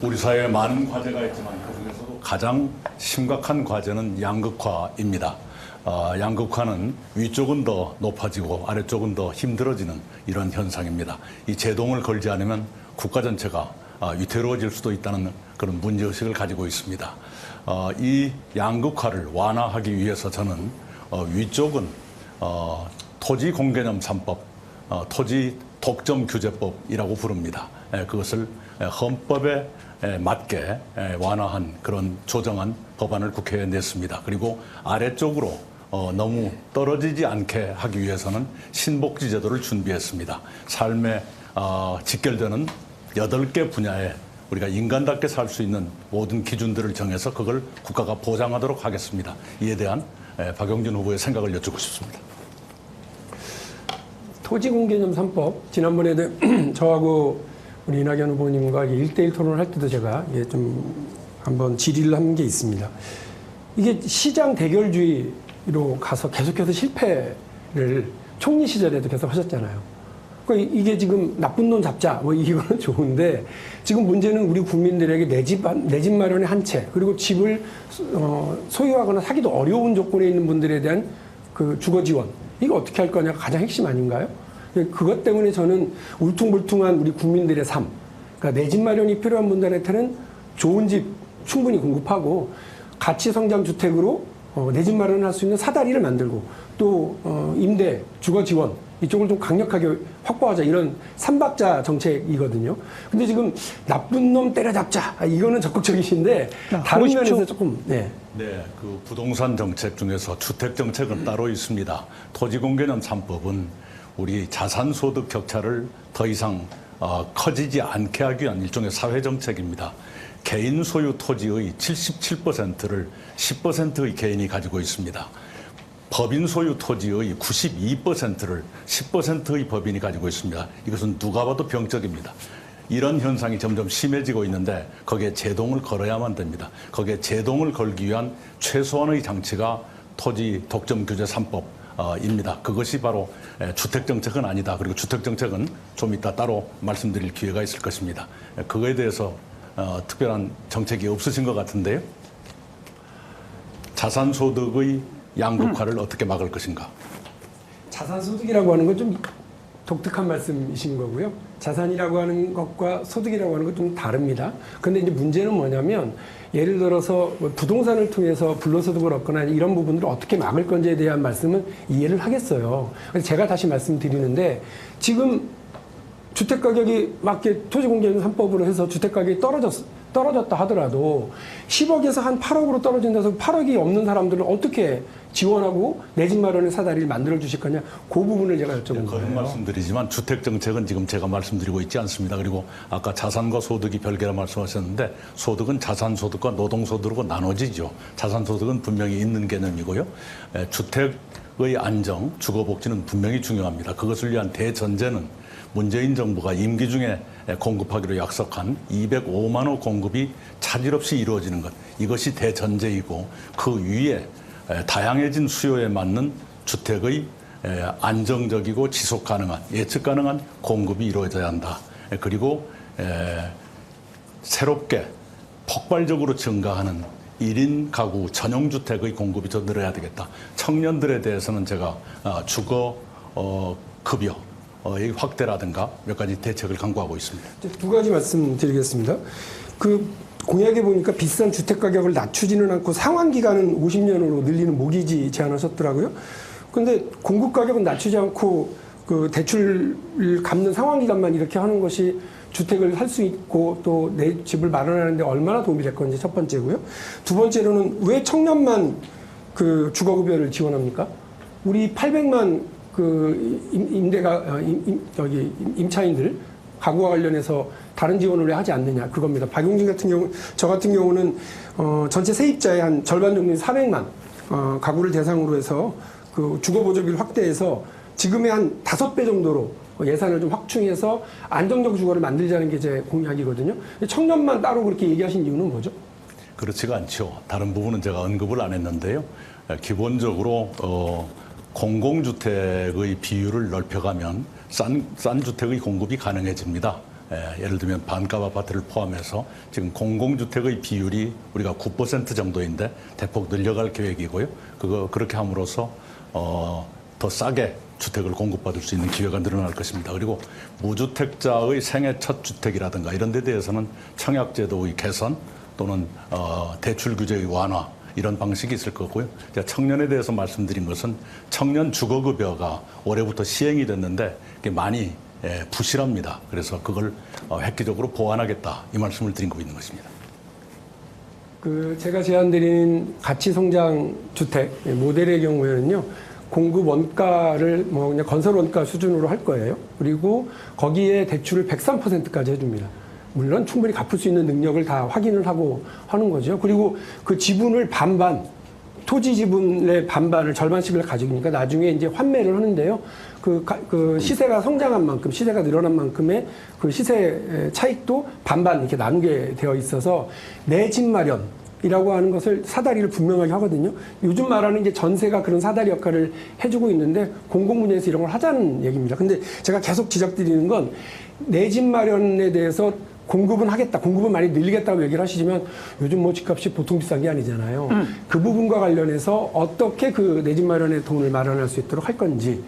우리 사회에 많은 과제가 있지만 그중에서도 가장 심각한 과제는 양극화입니다. 양극화는 위쪽은 더 높아지고 아래쪽은 더 힘들어지는 이런 현상입니다. 이 제동을 걸지 않으면 국가 전체가 위태로워질 수도 있다는 그런 문제의식을 가지고 있습니다. 이 양극화를 완화하기 위해서 저는 위쪽은 토지 공개념 3법, 토지 독점 규제법이라고 부릅니다. 그것을 헌법에 맞게 완화한 그런 조정한 법안을 국회에 냈습니다. 그리고 아래쪽으로 너무 떨어지지 않게 하기 위해서는 신복지 제도를 준비했습니다. 삶에 직결되는 8개 분야에 우리가 인간답게 살 수 있는 모든 기준들을 정해서 그걸 국가가 보장하도록 하겠습니다. 이에 대한 박용진 후보의 생각을 여쭙고 싶습니다. 토지공개념 3법, 지난번에도 저하고 우리 이낙연 후보님과 1대1 토론을 할 때도 제가 좀 한번 질의를 한 게 있습니다. 이게 시장 대결주의로 가서 계속해서 실패를 총리 시절에도 계속 하셨잖아요. 그러니까 이게 지금 나쁜 놈 잡자, 뭐 이거는 좋은데 지금 문제는 우리 국민들에게 내 집 마련의 한 채, 그리고 집을 소유하거나 사기도 어려운 조건에 있는 분들에 대한 그 주거 지원, 이거 어떻게 할 거냐가 가장 핵심 아닌가요? 그것 때문에 저는 울퉁불퉁한 우리 국민들의 삶, 그러니까 내 집 마련이 필요한 분들한테는 좋은 집 충분히 공급하고 가치 성장 주택으로 내 집 마련을 할 수 있는 사다리를 만들고 또 임대, 주거 지원 이쪽을 좀 강력하게 확보하자, 이런 삼박자 정책이거든요. 근데 지금 나쁜 놈 때려잡자, 이거는 적극적이신데 다른 면에서 조금 그 부동산 정책 중에서 주택 정책은 따로 있습니다. 토지공개념 3법은 우리 자산소득 격차를 더 이상 커지지 않게 하기 위한 일종의 사회정책입니다. 개인 소유 토지의 77%를 10%의 개인이 가지고 있습니다. 법인 소유 토지의 92%를 10%의 법인이 가지고 있습니다. 이것은 누가 봐도 병적입니다. 이런 현상이 점점 심해지고 있는데 거기에 제동을 걸어야만 됩니다. 거기에 제동을 걸기 위한 최소한의 장치가 토지 독점 규제 3법 입니다. 그것이 바로 주택정책은 아니다. 그리고 주택정책은 좀 이따 따로 말씀드릴 기회가 있을 것입니다. 그거에 대해서 특별한 정책이 없으신 것 같은데요. 자산소득의 양극화를 어떻게 막을 것인가? 자산소득이라고 하는 건 좀 독특한 말씀이신 거고요. 자산이라고 하는 것과 소득이라고 하는 건 좀 다릅니다. 그런데 이제 문제는 뭐냐면, 예를 들어서 부동산을 통해서 불로소득을 얻거나 이런 부분들을 어떻게 막을 건지에 대한 말씀은 이해를 하겠어요. 그래서 제가 다시 말씀드리는데, 지금 주택가격이 맞게 토지공개념 3법으로 해서 주택가격이 떨어졌다 하더라도 10억에서 한 8억으로 떨어진다고 해서 8억이 없는 사람들은 어떻게 지원하고 내 집 마련의 사다리를 만들어 주실 거냐, 그 부분을 제가 여쭤본 거예요. 그런 말씀드리지만 주택정책은 지금 제가 말씀드리고 있지 않습니다. 그리고 아까 자산과 소득이 별개라 말씀하셨는데, 소득은 자산소득과 노동소득으로 나눠지죠. 자산소득은 분명히 있는 개념이고요. 주택의 안정, 주거복지는 분명히 중요합니다. 그것을 위한 대전제는 문재인 정부가 임기 중에 공급하기로 약속한 205만 호 공급이 차질 없이 이루어지는 것, 이것이 대전제이고, 그 위에 다양해진 수요에 맞는 주택의 안정적이고 지속 가능한, 예측 가능한 공급이 이루어져야 한다. 그리고 새롭게 폭발적으로 증가하는 1인 가구 전용주택의 공급이 더 늘어야 되겠다. 청년들에 대해서는 제가 주거 급여 의 확대라든가 몇 가지 대책을 강구하고 있습니다. 두 가지 말씀드리겠습니다. 공약에 보니까 비싼 주택 가격을 낮추지는 않고 상환 기간은 50년으로 늘리는 모기지 제안하셨더라고요. 그런데 공급 가격은 낮추지 않고 그 대출을 갚는 상환 기간만 이렇게 하는 것이 주택을 살 수 있고 또 내 집을 마련하는데 얼마나 도움이 될 건지 첫 번째고요. 두 번째로는 왜 청년만 그 주거급여를 지원합니까? 우리 800만 임차인들 가구와 관련해서 다른 지원을 왜 하지 않느냐, 그겁니다. 박용진 같은 경우, 저 같은 경우는 전체 세입자의 한 절반 정도인 400만 가구를 대상으로 해서 그 주거 보조비를 확대해서 지금의 한 5배 정도로 예산을 좀 확충해서 안정적 주거를 만들자는 게 제 공약이거든요. 청년만 따로 그렇게 얘기하신 이유는 뭐죠? 그렇지가 않죠. 다른 부분은 제가 언급을 안 했는데요. 기본적으로 공공주택의 비율을 넓혀가면 싼 주택의 공급이 가능해집니다. 예를 들면 반값 아파트를 포함해서 지금 공공주택의 비율이 우리가 9% 정도인데 대폭 늘려갈 계획이고요. 그렇게 함으로써 더 싸게 주택을 공급받을 수 있는 기회가 늘어날 것입니다. 그리고 무주택자의 생애 첫 주택이라든가 이런 데 대해서는 청약제도의 개선 또는 대출 규제의 완화 이런 방식이 있을 거고요. 제가 청년에 대해서 말씀드린 것은 청년 주거급여가 올해부터 시행이 됐는데 그게 많이 부실합니다. 그래서 그걸 획기적으로 보완하겠다 이 말씀을 드린 거 있는 것입니다. 제가 제안드린 가치성장 주택 모델의 경우에는요. 공급 원가를 뭐 그냥 건설 원가 수준으로 할 거예요. 그리고 거기에 대출을 103%까지 해줍니다. 물론 충분히 갚을 수 있는 능력을 다 확인을 하고 하는 거죠. 그리고 그 지분을 반반, 토지 지분의 반반을 절반씩을 가지니까 나중에 이제 환매를 하는데요. 그 시세가 성장한 만큼, 시세가 늘어난 만큼의 그 시세 차익도 반반 이렇게 나누게 되어 있어서 내 집 마련이라고 하는 것을 사다리를 분명하게 하거든요. 요즘 말하는 이제 전세가 그런 사다리 역할을 해주고 있는데 공공분야에서 이런 걸 하자는 얘기입니다. 근데 제가 계속 지적드리는 건 내 집 마련에 대해서 공급은 하겠다, 공급은 많이 늘리겠다고 얘기를 하시지만 요즘 뭐 집값이 보통 비싼 게 아니잖아요. 그 부분과 관련해서 어떻게 그 내 집 마련에 돈을 마련할 수 있도록 할 건지,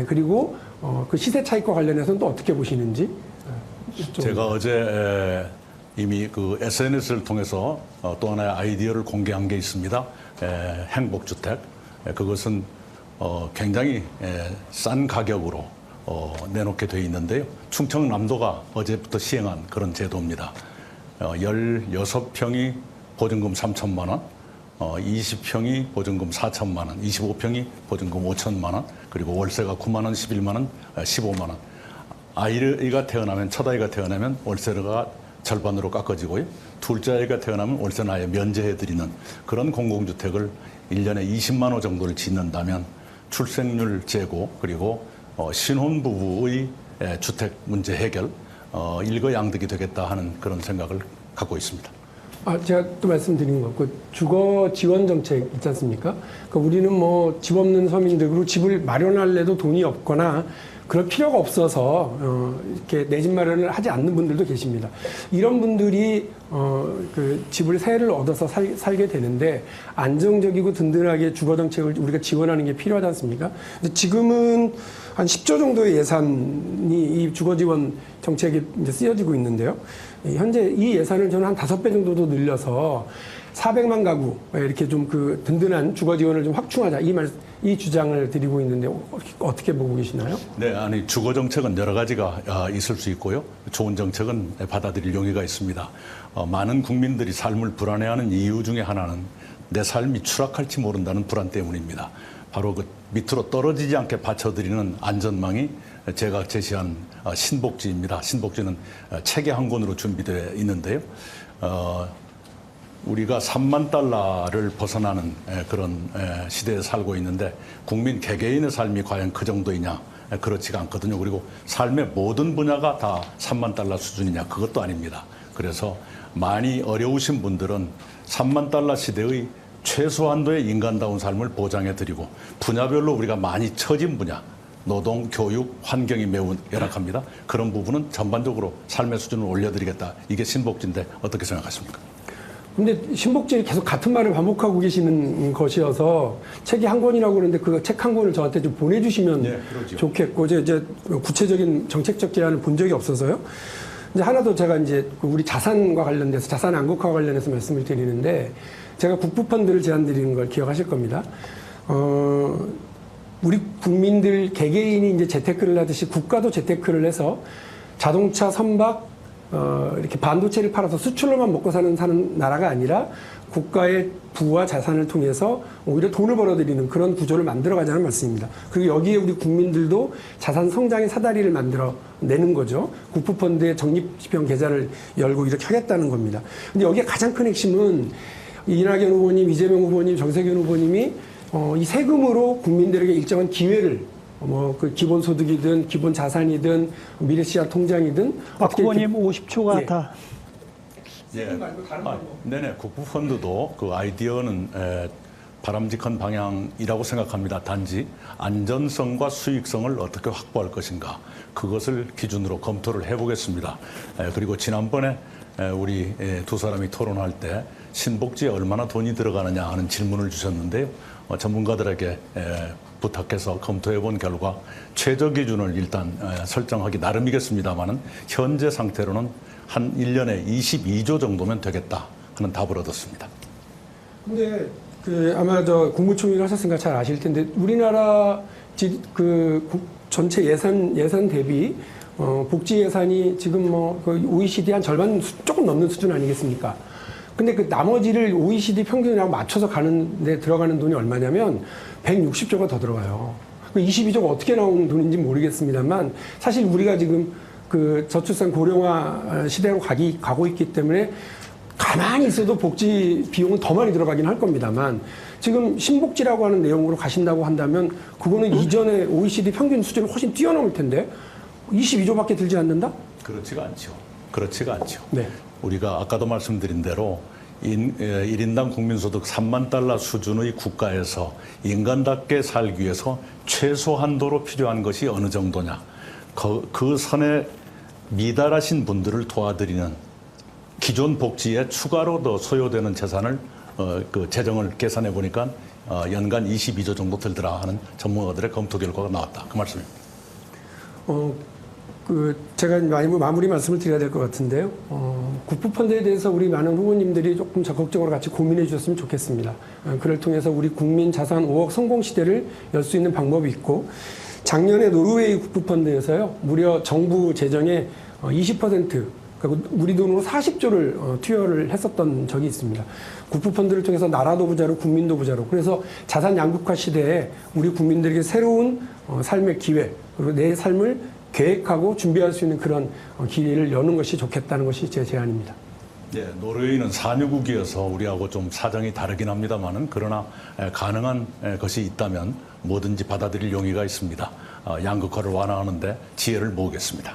그리고 그 시세 차익과 관련해서는 또 어떻게 보시는지. 제가 어제 이미 그 SNS를 통해서 또 하나의 아이디어를 공개한 게 있습니다. 행복주택. 그것은 굉장히 싼 가격으로 내놓게 돼 있는데요. 충청남도가 어제부터 시행한 그런 제도입니다. 16평이 보증금 3천만 원, 20평이 보증금 4천만 원, 25평이 보증금 5천만 원, 그리고 월세가 9만 원, 11만 원, 15만 원. 아이가 태어나면, 첫 아이가 태어나면 월세가 절반으로 깎아지고요. 둘째 아이가 태어나면 월세는 아예 면제해드리는 그런 공공주택을 1년에 20만 호 정도를 짓는다면 출생률 제고 그리고 신혼부부의 주택 문제 해결, 일거양득이 되겠다 하는 그런 생각을 갖고 있습니다. 제가 또 말씀드린 거, 그 주거 지원 정책 있지 않습니까? 그러니까 우리는 뭐 집 없는 서민들, 그리고 집을 마련할래도 돈이 없거나 그럴 필요가 없어서 이렇게 내 집 마련을 하지 않는 분들도 계십니다. 이런 분들이 그 집을 세를 얻어서 살게 되는데 안정적이고 든든하게 주거 정책을 우리가 지원하는 게 필요하지 않습니까? 근데 지금은 한 10조 정도의 예산이 이 주거 지원 정책에 이제 쓰여지고 있는데요. 현재 이 예산을 저는 한 5배 정도 더 늘려서 400만 가구 이렇게 좀 그 든든한 주거 지원을 좀 확충하자 이 주장을 드리고 있는데 어떻게 보고 계시나요? 네, 아니 주거 정책은 여러 가지가 있을 수 있고요. 좋은 정책은 받아들일 용의가 있습니다. 많은 국민들이 삶을 불안해하는 이유 중에 하나는 내 삶이 추락할지 모른다는 불안 때문입니다. 바로 그 밑으로 떨어지지 않게 받쳐드리는 안전망이 제가 제시한 신복지입니다. 신복지는 책의 한 권으로 준비되어 있는데요. 우리가 3만 달러를 벗어나는 그런 시대에 살고 있는데 국민 개개인의 삶이 과연 그 정도이냐? 그렇지가 않거든요. 그리고 삶의 모든 분야가 다 3만 달러 수준이냐? 그것도 아닙니다. 그래서 많이 어려우신 분들은 3만 달러 시대의 최소한도의 인간다운 삶을 보장해드리고 분야별로 우리가 많이 처진 분야, 노동, 교육, 환경이 매우 열악합니다. 그런 부분은 전반적으로 삶의 수준을 올려드리겠다. 이게 신복지인데 어떻게 생각하십니까? 근데 신복지 계속 같은 말을 반복하고 계시는 것이어서 책이 한 권이라고 그러는데 그 책 한 권을 저한테 좀 보내주시면 좋겠고 이제 구체적인 정책적 제안을 본 적이 없어서요. 이제 하나 더 제가 이제 우리 자산과 관련돼서 자산 안국화와 관련해서 말씀을 드리는데 제가 국부펀드를 제안드리는 걸 기억하실 겁니다. 우리 국민들 개개인이 이제 재테크를 하듯이 국가도 재테크를 해서 자동차, 선박, 이렇게 반도체를 팔아서 수출로만 먹고 사는 나라가 아니라 국가의 부와 자산을 통해서 오히려 돈을 벌어들이는 그런 구조를 만들어가자는 말씀입니다. 그리고 여기에 우리 국민들도 자산 성장의 사다리를 만들어 내는 거죠. 국부펀드의 적립형 계좌를 열고 이렇게 하겠다는 겁니다. 근데 여기에 가장 큰 핵심은 이낙연 후보님, 이재명 후보님, 정세균 후보님이 이 세금으로 국민들에게 일정한 기회를 그 기본소득이든 기본 자산이든 미래시장 통장이든 후보님 50초가 예. 다. 예. 네네. 국부펀드도 그 아이디어는 바람직한 방향이라고 생각합니다. 단지 안전성과 수익성을 어떻게 확보할 것인가 그것을 기준으로 검토를 해보겠습니다. 그리고 지난번에 우리 두 사람이 토론할 때 신복지에 얼마나 돈이 들어가느냐 하는 질문을 주셨는데요. 전문가들에게 부탁해서 검토해 본 결과 최저 기준을 일단 설정하기 나름이겠습니다만은 현재 상태로는 한 1년에 22조 정도면 되겠다 하는 답을 얻었습니다. 근데 아마 국무총리를 하셨으니까 잘 아실 텐데 우리나라 전체 예산 대비 복지 예산이 지금 OECD 한 절반 조금 넘는 수준 아니겠습니까? 근데 그 나머지를 OECD 평균이랑 맞춰서 가는데 들어가는 돈이 얼마냐면 160조가 더 들어가요. 그 22조가 어떻게 나온 돈인지 모르겠습니다만 사실 우리가 지금 그 저출산 고령화 시대로 가고 있기 때문에 가만히 있어도 복지 비용은 더 많이 들어가긴 할 겁니다만 지금 신복지라고 하는 내용으로 가신다고 한다면 그거는 이전에 OECD 평균 수준을 훨씬 뛰어넘을 텐데 22조밖에 들지 않는다? 그렇지가 않죠. 그렇지가 않죠. 네. 우리가 아까도 말씀드린 대로 1인당 국민소득 3만 달러 수준의 국가에서 인간답게 살기 위해서 최소한도로 필요한 것이 어느 정도냐. 그 선에 미달하신 분들을 도와드리는 기존 복지에 추가로 더 소요되는 재산을 그 재정을 계산해 보니까 연간 22조 정도 들더라 하는 전문가들의 검토 결과가 나왔다. 그 말씀입니다. 제가 마무리 말씀을 드려야 될 것 같은데요. 국부펀드에 대해서 우리 많은 후보님들이 조금 적극적으로 같이 고민해 주셨으면 좋겠습니다. 그를 통해서 우리 국민 자산 5억 성공 시대를 열 수 있는 방법이 있고 작년에 노르웨이 국부펀드에서요 무려 정부 재정의 20% 그리고 우리 돈으로 40조를 투여를 했었던 적이 있습니다. 국부펀드를 통해서 나라도 부자로 국민도 부자로 그래서 자산 양극화 시대에 우리 국민들에게 새로운 삶의 기회 그리고 내 삶을 계획하고 준비할 수 있는 그런 기회를 여는 것이 좋겠다는 것이 제 제안입니다. 네, 노르웨이는 산유국이어서 우리하고 좀 사정이 다르긴 합니다만은 그러나 가능한 것이 있다면 뭐든지 받아들일 용의가 있습니다. 양극화를 완화하는데 지혜를 모으겠습니다.